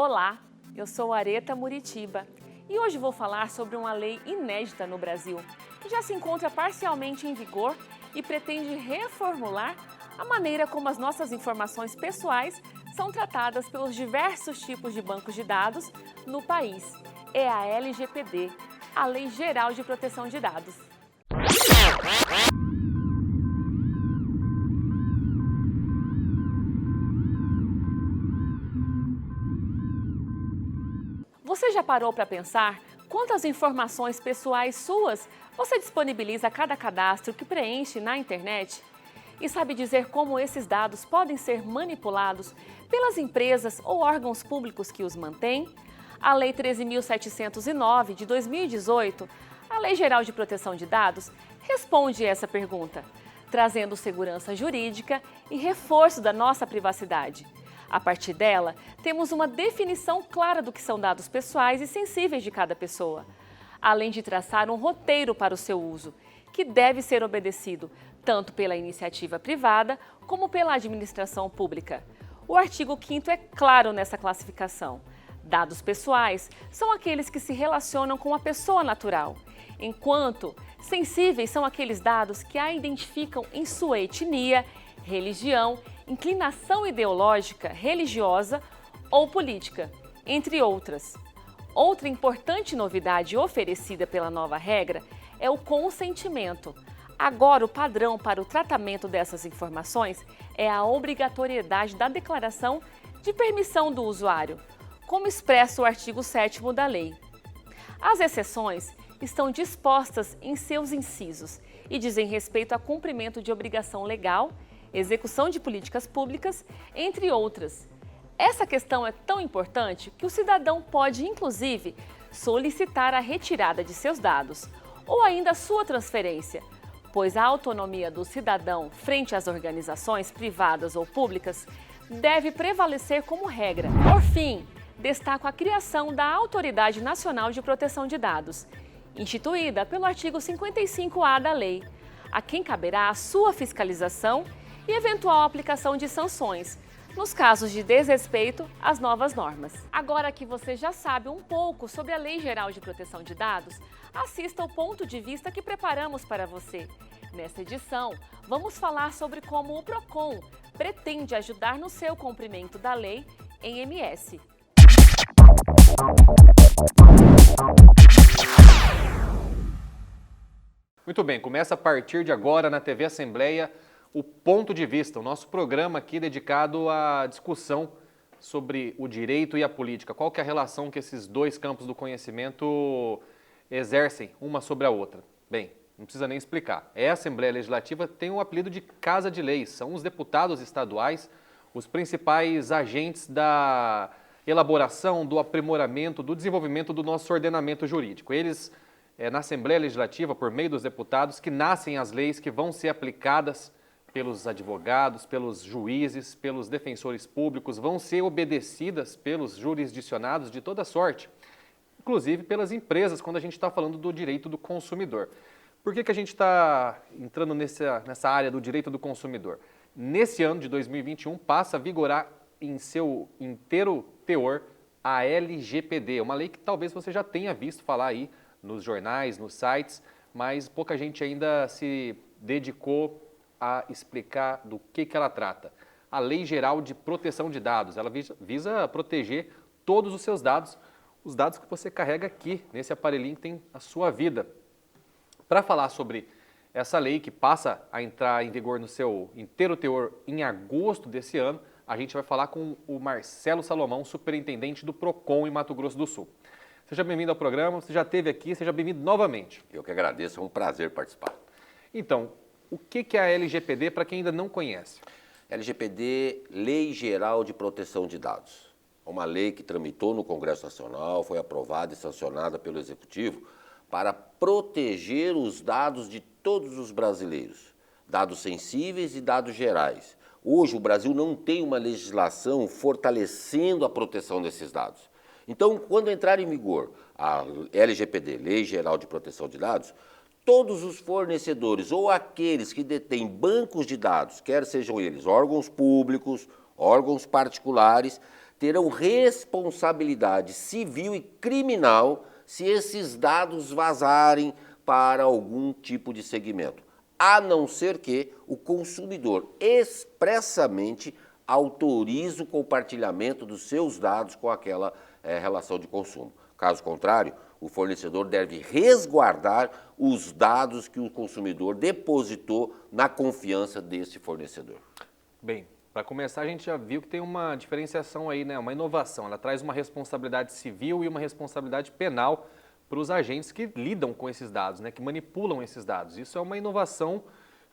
Olá, eu sou Areta Muritiba e hoje vou falar sobre uma lei inédita no Brasil, que já se encontra parcialmente em vigor e pretende reformular a maneira como as nossas informações pessoais são tratadas pelos diversos tipos de bancos de dados no país. É a LGPD, a Lei Geral de Proteção de Dados. Você já parou para pensar quantas informações pessoais suas você disponibiliza a cada cadastro que preenche na internet? E sabe dizer como esses dados podem ser manipulados pelas empresas ou órgãos públicos que os mantêm? A Lei 13.709 de 2018, a Lei Geral de Proteção de Dados, responde essa pergunta, trazendo segurança jurídica e reforço da nossa privacidade. A partir dela, temos uma definição clara do que são dados pessoais e sensíveis de cada pessoa, além de traçar um roteiro para o seu uso, que deve ser obedecido tanto pela iniciativa privada como pela administração pública. O artigo 5º é claro nessa classificação. Dados pessoais são aqueles que se relacionam com a pessoa natural, enquanto sensíveis são aqueles dados que a identificam em sua etnia, religião, inclinação ideológica, religiosa ou política, entre outras. Outra importante novidade oferecida pela nova regra é o consentimento. Agora, o padrão para o tratamento dessas informações é a obrigatoriedade da declaração de permissão do usuário, como expressa o artigo 7º da lei. As exceções estão dispostas em seus incisos e dizem respeito a cumprimento de obrigação legal, execução de políticas públicas, entre outras. Essa questão é tão importante que o cidadão pode, inclusive, solicitar a retirada de seus dados ou ainda a sua transferência, pois a autonomia do cidadão frente às organizações privadas ou públicas deve prevalecer como regra. Por fim, destaco a criação da Autoridade Nacional de Proteção de Dados, instituída pelo artigo 55A da lei, a quem caberá a sua fiscalização e eventual aplicação de sanções, nos casos de desrespeito às novas normas. Agora que você já sabe um pouco sobre a Lei Geral de Proteção de Dados, assista ao ponto de vista que preparamos para você. Nesta edição, vamos falar sobre como o PROCON pretende ajudar no seu cumprimento da lei em MS. Muito bem, começa a partir de agora na TV Assembleia o Ponto de Vista, o nosso programa aqui dedicado à discussão sobre o direito e a política. Qual que é a relação que esses dois campos do conhecimento exercem uma sobre a outra? Bem, não precisa nem explicar. A Assembleia Legislativa tem o apelido de Casa de Leis, são os deputados estaduais, os principais agentes da elaboração, do aprimoramento, do desenvolvimento do nosso ordenamento jurídico. Eles, na Assembleia Legislativa, por meio dos deputados, que nascem as leis que vão ser aplicadas pelos advogados, pelos juízes, pelos defensores públicos, vão ser obedecidas pelos jurisdicionados de toda sorte, inclusive pelas empresas, quando a gente está falando do direito do consumidor. Por que a gente está entrando nessa área do direito do consumidor? Nesse ano de 2021, passa a vigorar em seu inteiro teor a LGPD, uma lei que talvez você já tenha visto falar aí nos jornais, nos sites, mas pouca gente ainda se dedicou a explicar do que ela trata. A Lei Geral de Proteção de Dados, ela visa proteger todos os seus dados, os dados que você carrega aqui, nesse aparelhinho que tem a sua vida. Para falar sobre essa lei que passa a entrar em vigor no seu inteiro teor em agosto desse ano, a gente vai falar com o Marcelo Salomão, superintendente do PROCON em Mato Grosso do Sul. Seja bem-vindo ao programa, você já esteve aqui, seja bem-vindo novamente. Eu que agradeço, é um prazer participar. Então, o que é a LGPD para quem ainda não conhece? LGPD, Lei Geral de Proteção de Dados. É uma lei que tramitou no Congresso Nacional, foi aprovada e sancionada pelo Executivo para proteger os dados de todos os brasileiros, dados sensíveis e dados gerais. Hoje o Brasil não tem uma legislação fortalecendo a proteção desses dados. Então, quando entrar em vigor a LGPD, Lei Geral de Proteção de Dados, todos os fornecedores ou aqueles que detêm bancos de dados, quer sejam eles órgãos públicos, órgãos particulares, terão responsabilidade civil e criminal se esses dados vazarem para algum tipo de segmento, a não ser que o consumidor expressamente autorize o compartilhamento dos seus dados com aquela relação de consumo. Caso contrário, o fornecedor deve resguardar os dados que o consumidor depositou na confiança desse fornecedor. Bem, para começar, a gente já viu que tem uma diferenciação aí, né? Uma inovação. Ela traz uma responsabilidade civil e uma responsabilidade penal para os agentes que lidam com esses dados, né? Que manipulam esses dados. Isso é uma inovação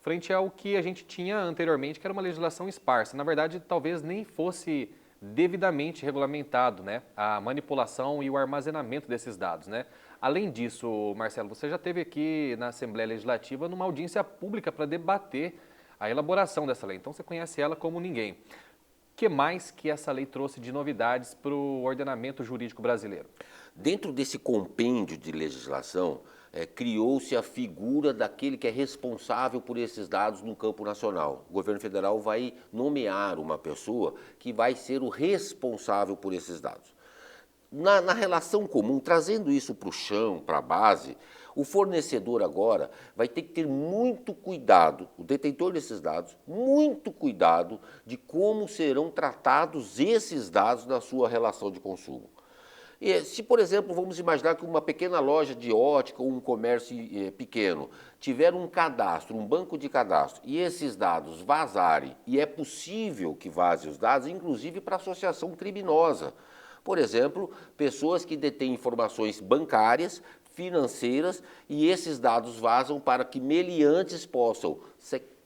frente ao que a gente tinha anteriormente, que era uma legislação esparsa. Na verdade, talvez nem fosse devidamente regulamentado, né? A manipulação e o armazenamento desses dados, né? Além disso, Marcelo, você já esteve aqui na Assembleia Legislativa numa audiência pública para debater a elaboração dessa lei. Então você conhece ela como ninguém. O que mais que essa lei trouxe de novidades para o ordenamento jurídico brasileiro? Dentro desse compêndio de legislação, criou-se a figura daquele que é responsável por esses dados no campo nacional. O governo federal vai nomear uma pessoa que vai ser o responsável por esses dados. Na relação comum, trazendo isso para o chão, para a base, o fornecedor agora vai ter que ter muito cuidado, o detentor desses dados, muito cuidado de como serão tratados esses dados na sua relação de consumo. E se, por exemplo, vamos imaginar que uma pequena loja de ótica ou um comércio pequeno tiver um cadastro, um banco de cadastro, e esses dados vazarem, e é possível que vaze os dados, inclusive para associação criminosa. Por exemplo, pessoas que detêm informações bancárias, financeiras, e esses dados vazam para que meliantes possam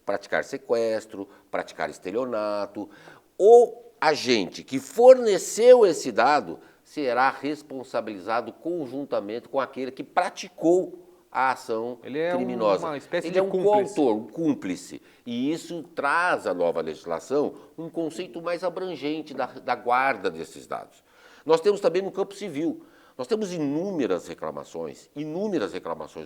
praticar sequestro, praticar estelionato. O agente que forneceu esse dado será responsabilizado conjuntamente com aquele que praticou a ação criminosa. Uma espécie Ele de é um cúmplice. coautor, um cúmplice. E isso traz à nova legislação um conceito mais abrangente da guarda desses dados. Nós temos também no campo civil, nós temos inúmeras reclamações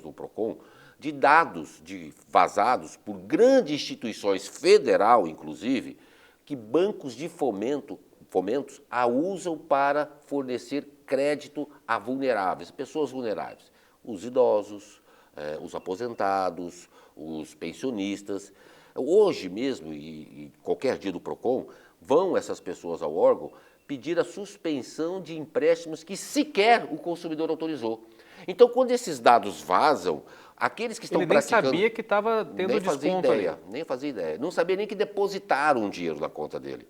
do PROCON de dados vazados por grandes instituições, federal inclusive, que bancos de fomentos a usam para fornecer crédito a vulneráveis, pessoas vulneráveis, os idosos, os aposentados, os pensionistas. Hoje mesmo, e qualquer dia do PROCON, vão essas pessoas ao órgão pedir a suspensão de empréstimos que sequer o consumidor autorizou. Então, quando esses dados vazam, aqueles que estão praticando... Ele nem sabia que estava tendo desconto ali. Nem fazia ideia. Não sabia nem que depositaram dinheiro na conta dele.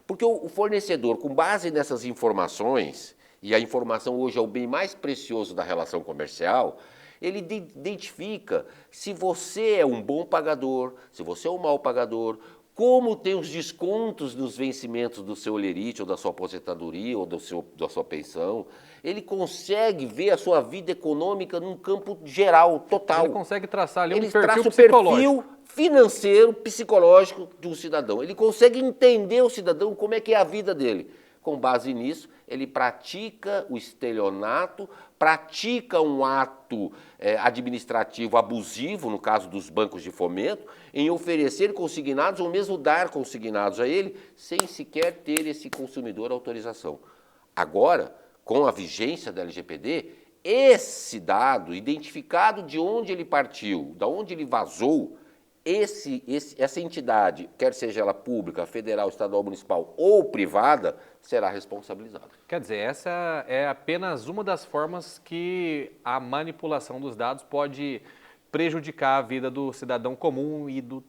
Porque o fornecedor, com base nessas informações, e a informação hoje é o bem mais precioso da relação comercial, ele identifica se você é um bom pagador, se você é um mau pagador, como tem os descontos dos vencimentos do seu olerite, ou da sua aposentadoria, ou da sua pensão. Ele consegue ver a sua vida econômica num campo geral, total. Ele consegue traçar ali um perfil psicológico. Financeiro, psicológico de um cidadão. Ele consegue entender o cidadão, como é que é a vida dele. Com base nisso, ele pratica o estelionato, pratica um ato administrativo abusivo, no caso dos bancos de fomento, em oferecer consignados ou mesmo dar consignados a ele, sem sequer ter esse consumidor autorização. Agora, com a vigência da LGPD, esse dado, identificado de onde ele partiu, de onde ele vazou, essa entidade, quer seja ela pública, federal, estadual, municipal ou privada, será responsabilizada. Quer dizer, essa é apenas uma das formas que a manipulação dos dados pode prejudicar a vida do cidadão comum e, do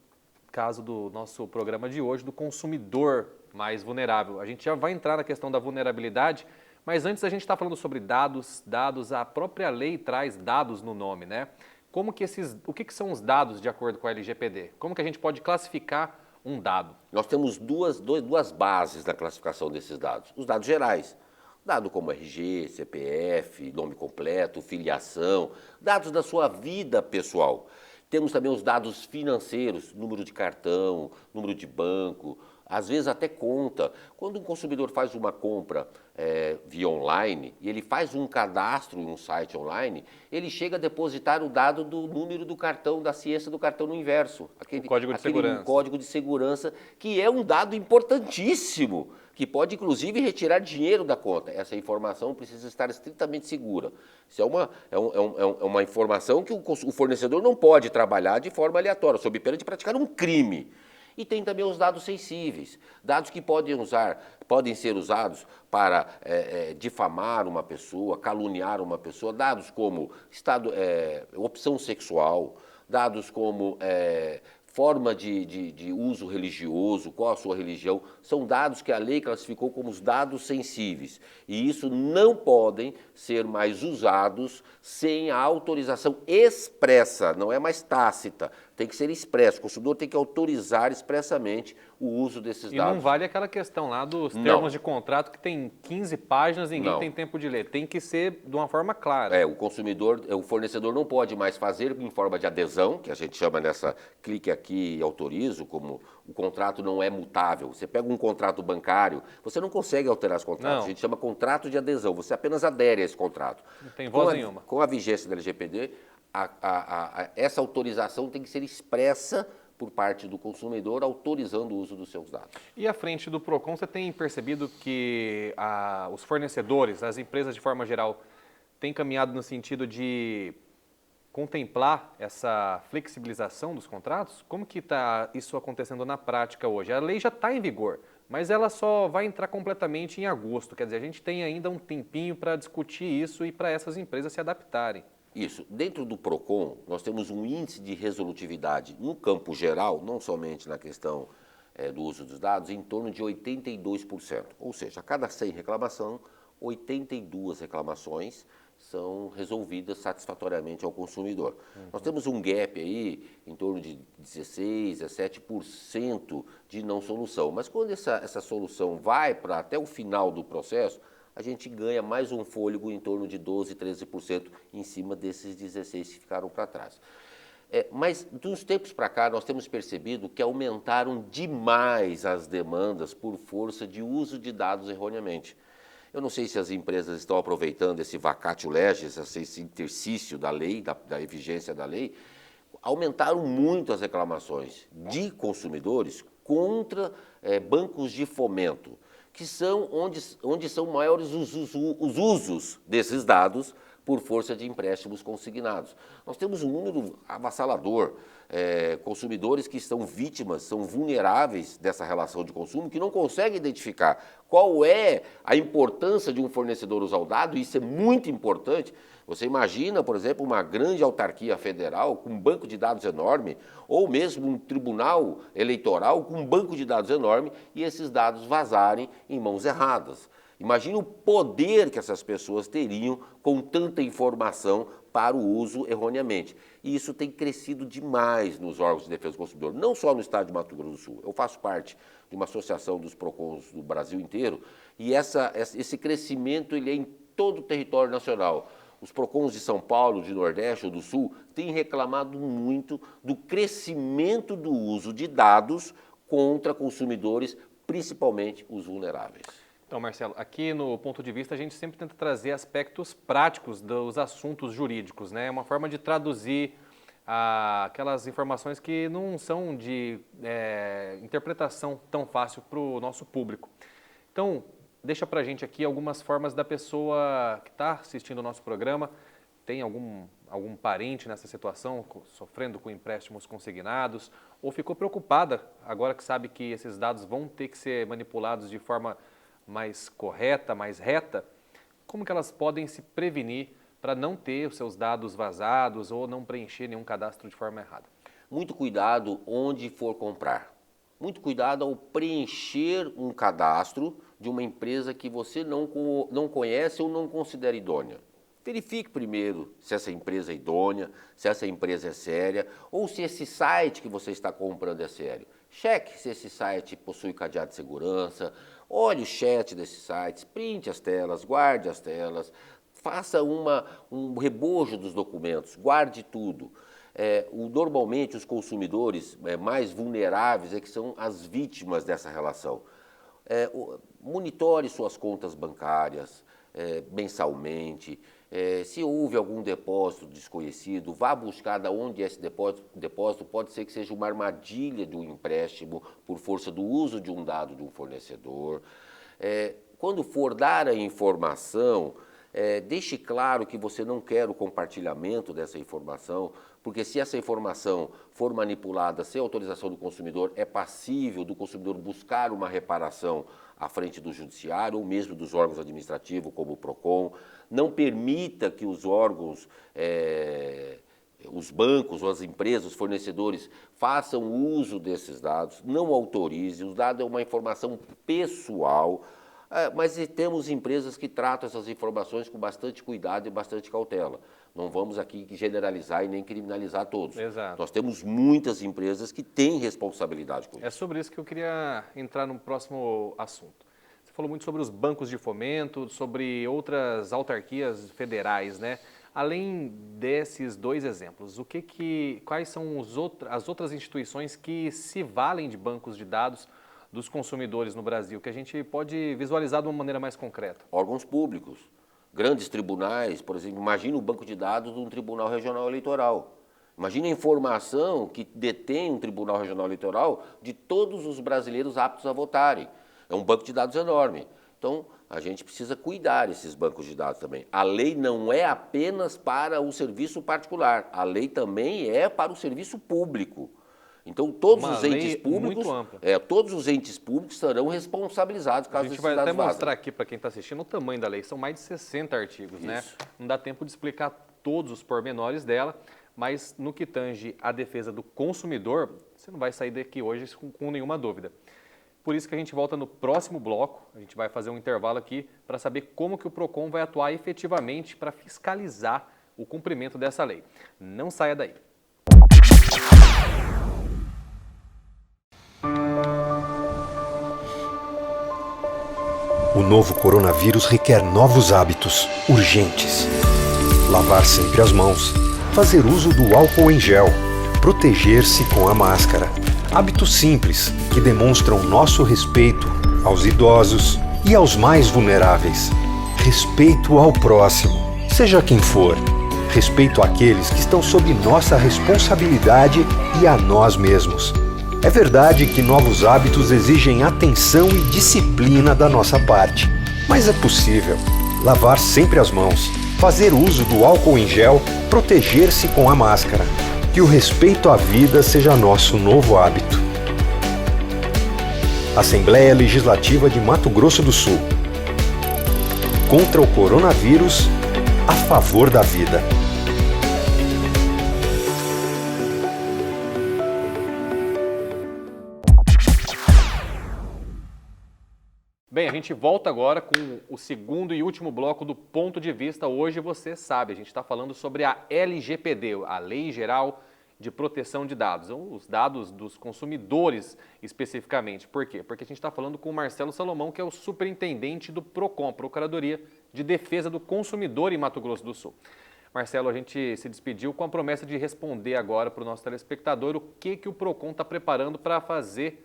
caso do nosso programa de hoje, do consumidor mais vulnerável. A gente já vai entrar na questão da vulnerabilidade, mas antes a gente está falando sobre dados, a própria lei traz dados no nome, né? O que são os dados de acordo com a LGPD? Como que a gente pode classificar um dado? Nós temos duas bases na classificação desses dados. Os dados gerais, dado como RG, CPF, nome completo, filiação, dados da sua vida pessoal. Temos também os dados financeiros, número de cartão, número de banco, às vezes até conta. Quando um consumidor faz uma compra via online e ele faz um cadastro em um site online, ele chega a depositar o dado do número do cartão, da ciência do cartão no inverso. Código de segurança. Código de segurança, que é um dado importantíssimo que pode inclusive retirar dinheiro da conta. Essa informação precisa estar estritamente segura. Isso é uma informação que o fornecedor não pode trabalhar de forma aleatória, sob pena de praticar um crime. E tem também os dados sensíveis, dados que podem ser usados para difamar uma pessoa, caluniar uma pessoa, dados como opção sexual, dados como forma de uso religioso, qual a sua religião, são dados que a lei classificou como os dados sensíveis. E isso não podem ser mais usados sem a autorização expressa, não é mais tácita, tem que ser expresso. O consumidor tem que autorizar expressamente o uso desses dados. E não vale aquela questão lá dos termos de contrato que tem 15 páginas e ninguém tem tempo de ler. Tem que ser de uma forma clara. O fornecedor não pode mais fazer em forma de adesão, que a gente chama nessa clique aqui e autorizo, como o contrato não é mutável. Você pega um contrato bancário, você não consegue alterar os contratos. Não. A gente chama contrato de adesão, você apenas adere a esse contrato. Não tem voz nenhuma. Com a vigência da LGPD, essa autorização tem que ser expressa por parte do consumidor, autorizando o uso dos seus dados. E à frente do PROCON, você tem percebido que os fornecedores, as empresas de forma geral, têm caminhado no sentido de contemplar essa flexibilização dos contratos? Como que está isso acontecendo na prática hoje? A lei já está em vigor, mas ela só vai entrar completamente em agosto. Quer dizer, a gente tem ainda um tempinho para discutir isso e para essas empresas se adaptarem. Isso. Dentro do PROCON, nós temos um índice de resolutividade no campo geral, não somente na questão do uso dos dados, em torno de 82%. Ou seja, a cada 100 reclamações, 82 reclamações são resolvidas satisfatoriamente ao consumidor. Nós temos um gap aí em torno de 16% a 17% de não solução. Mas quando essa solução vai para até o final do processo, a gente ganha mais um fôlego em torno de 12%, 13% em cima desses 16% que ficaram para trás. Mas, dos tempos para cá, nós temos percebido que aumentaram demais as demandas por força de uso de dados erroneamente. Eu não sei se as empresas estão aproveitando esse vacatio legis, esse interstício da lei, da vigência da lei. Aumentaram muito as reclamações de consumidores contra bancos de fomento, que são onde são maiores os usos desses dados por força de empréstimos consignados. Nós temos um número avassalador, consumidores que são vítimas, são vulneráveis dessa relação de consumo, que não conseguem identificar qual é a importância de um fornecedor usar o dado, e isso é muito importante. Você imagina, por exemplo, uma grande autarquia federal com um banco de dados enorme, ou mesmo um tribunal eleitoral com um banco de dados enorme, e esses dados vazarem em mãos erradas. Imagina o poder que essas pessoas teriam com tanta informação para o uso erroneamente. E isso tem crescido demais nos órgãos de defesa do consumidor, não só no estado de Mato Grosso do Sul. Eu faço parte de uma associação dos PROCONs do Brasil inteiro, e esse crescimento ele é em todo o território nacional. Os PROCONs de São Paulo, de Nordeste ou do Sul têm reclamado muito do crescimento do uso de dados contra consumidores, principalmente os vulneráveis. Então, Marcelo, aqui no Ponto de Vista a gente sempre tenta trazer aspectos práticos dos assuntos jurídicos, né? É uma forma de traduzir aquelas informações que não são de interpretação tão fácil para o nosso público. Então, deixa para a gente aqui algumas formas da pessoa que está assistindo o nosso programa, tem algum parente nessa situação, sofrendo com empréstimos consignados, ou ficou preocupada agora que sabe que esses dados vão ter que ser manipulados de forma mais correta, mais reta, como que elas podem se prevenir para não ter os seus dados vazados ou não preencher nenhum cadastro de forma errada? Muito cuidado onde for comprar. Muito cuidado ao preencher um cadastro de uma empresa que você não conhece ou não considera idônea. Verifique primeiro se essa empresa é idônea, se essa empresa é séria, ou se esse site que você está comprando é sério. Cheque se esse site possui cadeado de segurança, olhe o chat desses sites, printe as telas, guarde as telas, faça um rebojo dos documentos, guarde tudo. Normalmente os consumidores mais vulneráveis que são as vítimas dessa relação. Monitore suas contas bancárias mensalmente. Se houve algum depósito desconhecido, vá buscar de onde é esse depósito. Pode ser que seja uma armadilha de um empréstimo por força do uso de um dado de um fornecedor. quando for dar a informação, deixe claro que você não quer o compartilhamento dessa informação, porque se essa informação for manipulada sem autorização do consumidor, é passível do consumidor buscar uma reparação à frente do judiciário ou mesmo dos órgãos administrativos, como o PROCON. Não permita que os órgãos, os bancos ou as empresas, os fornecedores, façam uso desses dados, não autorize. O dado é uma informação pessoal, mas temos empresas que tratam essas informações com bastante cuidado e bastante cautela. Não vamos aqui generalizar e nem criminalizar todos. Exato. Nós temos muitas empresas que têm responsabilidade com isso. É sobre isso que eu queria entrar no próximo assunto. Você falou muito sobre os bancos de fomento, sobre outras autarquias federais, né? Além desses dois exemplos, quais são as outras instituições que se valem de bancos de dados dos consumidores no Brasil, que a gente pode visualizar de uma maneira mais concreta? Órgãos públicos, grandes tribunais, por exemplo, imagine o banco de dados de um Tribunal Regional Eleitoral. Imagine a informação que detém um Tribunal Regional Eleitoral de todos os brasileiros aptos a votarem. É um banco de dados enorme. Então, a gente precisa cuidar desses bancos de dados também. A lei não é apenas para o serviço particular, a lei também é para o serviço público. Então, todos os entes públicos, todos os entes públicos serão responsabilizados caso esses dados vazem. A gente vai até mostrar aqui para quem está assistindo o tamanho da lei. São mais de 60 artigos, né? Não dá tempo de explicar todos os pormenores dela, mas no que tange à defesa do consumidor, você não vai sair daqui hoje com nenhuma dúvida. Por isso que a gente volta no próximo bloco, a gente vai fazer um intervalo aqui para saber como que o PROCON vai atuar efetivamente para fiscalizar o cumprimento dessa lei. Não saia daí. O novo coronavírus requer novos hábitos, urgentes. Lavar sempre as mãos, fazer uso do álcool em gel, proteger-se com a máscara. Hábitos simples que demonstram nosso respeito aos idosos e aos mais vulneráveis. Respeito ao próximo, seja quem for. Respeito àqueles que estão sob nossa responsabilidade e a nós mesmos. É verdade que novos hábitos exigem atenção e disciplina da nossa parte. Mas é possível. Lavar sempre as mãos, fazer uso do álcool em gel, proteger-se com a máscara. Que o respeito à vida seja nosso novo hábito. Assembleia Legislativa de Mato Grosso do Sul. Contra o coronavírus, a favor da vida. Bem, a gente volta agora com o segundo e último bloco do Ponto de Vista. Hoje você sabe, a gente está falando sobre a LGPD, a Lei Geral de Proteção de Dados, os dados dos consumidores especificamente. Por quê? Porque a gente está falando com o Marcelo Salomão, que é o superintendente do PROCON, Procuradoria de Defesa do Consumidor em Mato Grosso do Sul. Marcelo, a gente se despediu com a promessa de responder agora para o nosso telespectador o que o PROCON está preparando para fazer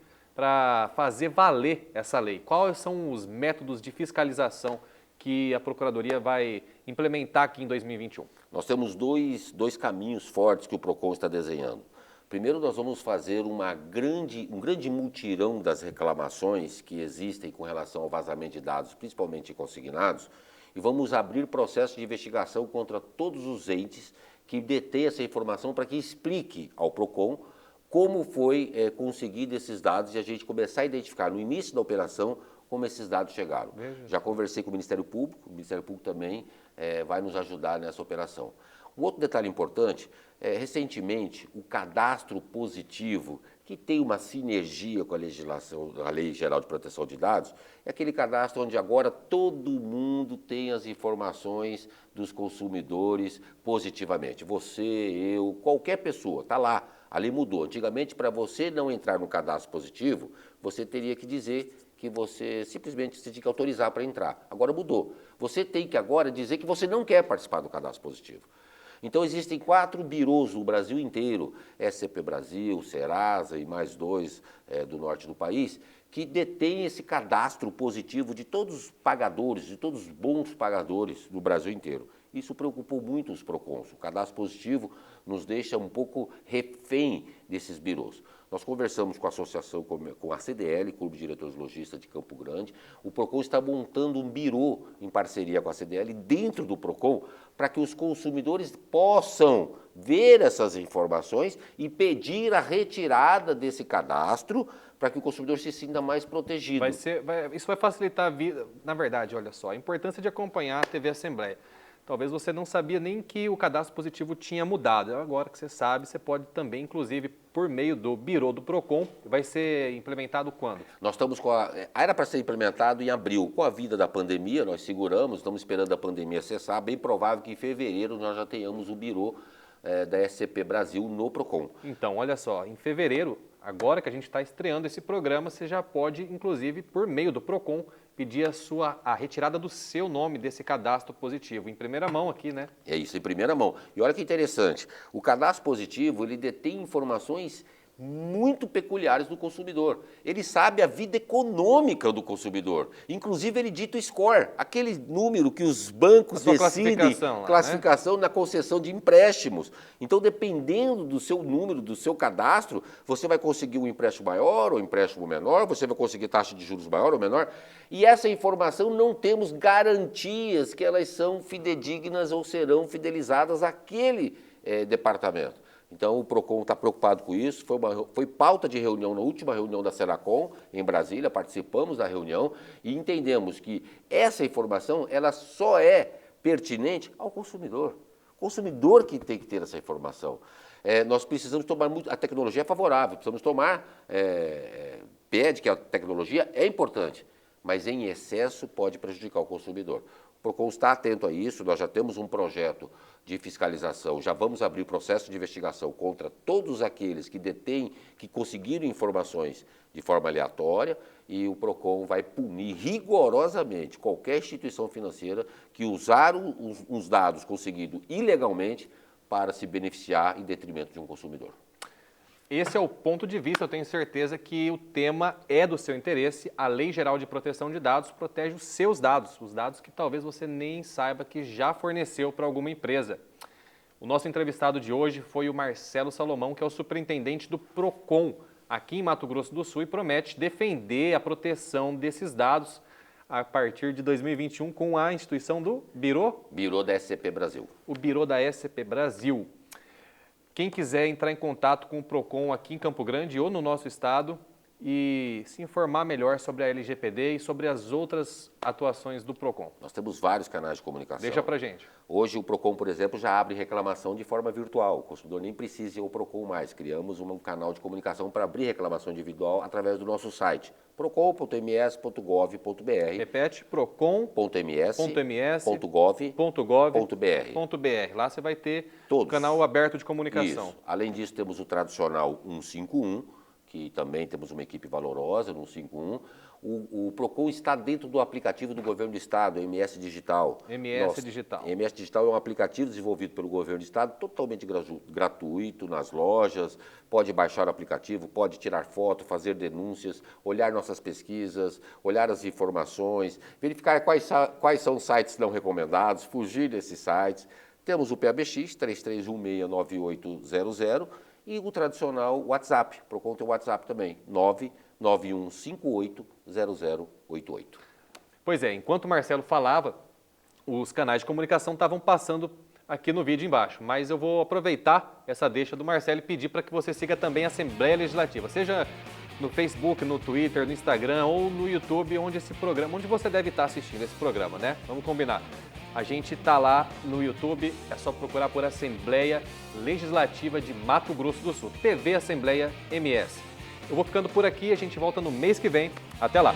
valer essa lei. Quais são os métodos de fiscalização que a Procuradoria vai implementar aqui em 2021? Nós temos dois caminhos fortes que o PROCON está desenhando. Primeiro, nós vamos fazer um grande mutirão das reclamações que existem com relação ao vazamento de dados, principalmente consignados, e vamos abrir processo de investigação contra todos os entes que detêm essa informação para que explique ao PROCON como foi conseguido esses dados e a gente começar a identificar no início da operação como esses dados chegaram. Já conversei com o Ministério Público também vai nos ajudar nessa operação. Um outro detalhe importante, recentemente, o cadastro positivo, que tem uma sinergia com a legislação, a Lei Geral de Proteção de Dados, é aquele cadastro onde agora todo mundo tem as informações dos consumidores positivamente. Você, eu, qualquer pessoa, está lá. A lei mudou. Antigamente, para você não entrar no cadastro positivo, você teria que dizer que você simplesmente tinha que autorizar para entrar. Agora mudou. Você tem que agora dizer que você não quer participar do cadastro positivo. Então, existem 4 birôs no Brasil inteiro, SCP Brasil, Serasa e mais 2 do norte do país, que detêm esse cadastro positivo de todos os pagadores, de todos os bons pagadores do Brasil inteiro. Isso preocupou muito os PROCONs. O cadastro positivo nos deixa um pouco refém desses birôs. Nós conversamos com a associação, com a CDL, Clube de Diretores Lojistas de Campo Grande. O PROCON está montando um birô em parceria com a CDL dentro do PROCON para que os consumidores possam ver essas informações e pedir a retirada desse cadastro para que o consumidor se sinta mais protegido. Isso vai facilitar a vida. Na verdade, olha só, a importância de acompanhar a TV Assembleia. Talvez você não sabia nem que o cadastro positivo tinha mudado. Agora que você sabe, você pode também, inclusive, por meio do birô do PROCON, vai ser implementado quando? Nós estamos era para ser implementado em abril. Com a vida da pandemia, nós seguramos, estamos esperando a pandemia cessar. Bem provável que em fevereiro nós já tenhamos o birô da SCP Brasil no PROCON. Então, olha só, em fevereiro, agora que a gente está estreando esse programa, você já pode, inclusive, por meio do PROCON, pedir a retirada do seu nome desse cadastro positivo, em primeira mão aqui, né? É isso, em primeira mão. E olha que interessante, o cadastro positivo, ele detém informações muito peculiares do consumidor. Ele sabe a vida econômica do consumidor. Inclusive, ele dita o score, aquele número que os bancos decidem, classificação na concessão de empréstimos. Então, dependendo do seu número, do seu cadastro, você vai conseguir um empréstimo maior ou um empréstimo menor, você vai conseguir taxa de juros maior ou menor. E essa informação não temos garantias que elas são fidedignas ou serão fidelizadas àquele departamento. Então, o PROCON está preocupado com isso, foi pauta de reunião na última reunião da Senacom, em Brasília, participamos da reunião e entendemos que essa informação ela só é pertinente ao consumidor. O consumidor que tem que ter essa informação. Nós precisamos tomar a tecnologia é favorável, precisamos tomar, pede que a tecnologia é importante, mas em excesso pode prejudicar o consumidor. O PROCON está atento a isso, nós já temos um projeto de fiscalização, já vamos abrir processo de investigação contra todos aqueles que detêm, que conseguiram informações de forma aleatória e o PROCON vai punir rigorosamente qualquer instituição financeira que usar os dados conseguidos ilegalmente para se beneficiar em detrimento de um consumidor. Esse é o ponto de vista, eu tenho certeza que o tema é do seu interesse. A Lei Geral de Proteção de Dados protege os seus dados, os dados que talvez você nem saiba que já forneceu para alguma empresa. O nosso entrevistado de hoje foi o Marcelo Salomão, que é o superintendente do PROCON aqui em Mato Grosso do Sul e promete defender a proteção desses dados a partir de 2021 com a instituição do Birô? Birô da SCP Brasil. O Birô da SCP Brasil. Quem quiser entrar em contato com o PROCON aqui em Campo Grande ou no nosso estado e se informar melhor sobre a LGPD e sobre as outras atuações do PROCON. Nós temos vários canais de comunicação. Deixa pra gente. Hoje o PROCON, por exemplo, já abre reclamação de forma virtual. O consumidor nem precisa ir ao PROCON mais. Criamos um canal de comunicação para abrir reclamação individual através do nosso site, procon.ms.gov.br. Repete, procon.ms.gov.br. Lá você vai ter o canal aberto de comunicação. Isso. Além disso, temos o tradicional 151, que também temos uma equipe valorosa no 151. O PROCON está dentro do aplicativo do Governo do Estado, MS Digital. Digital. MS Digital é um aplicativo desenvolvido pelo Governo do Estado, totalmente gratuito nas lojas. Pode baixar o aplicativo, pode tirar foto, fazer denúncias, olhar nossas pesquisas, olhar as informações, verificar quais são os sites não recomendados, fugir desses sites. Temos o PABX, 33169800, e o tradicional WhatsApp. O PROCON tem o WhatsApp também, 991580088. Pois é, enquanto o Marcelo falava, os canais de comunicação estavam passando aqui no vídeo embaixo, mas eu vou aproveitar essa deixa do Marcelo e pedir para que você siga também a Assembleia Legislativa, seja no Facebook, no Twitter, no Instagram ou no YouTube, onde você deve estar assistindo esse programa, né? Vamos combinar. A gente está lá no YouTube, é só procurar por Assembleia Legislativa de Mato Grosso do Sul, TV Assembleia MS. Eu vou ficando por aqui, a gente volta no mês que vem. Até lá!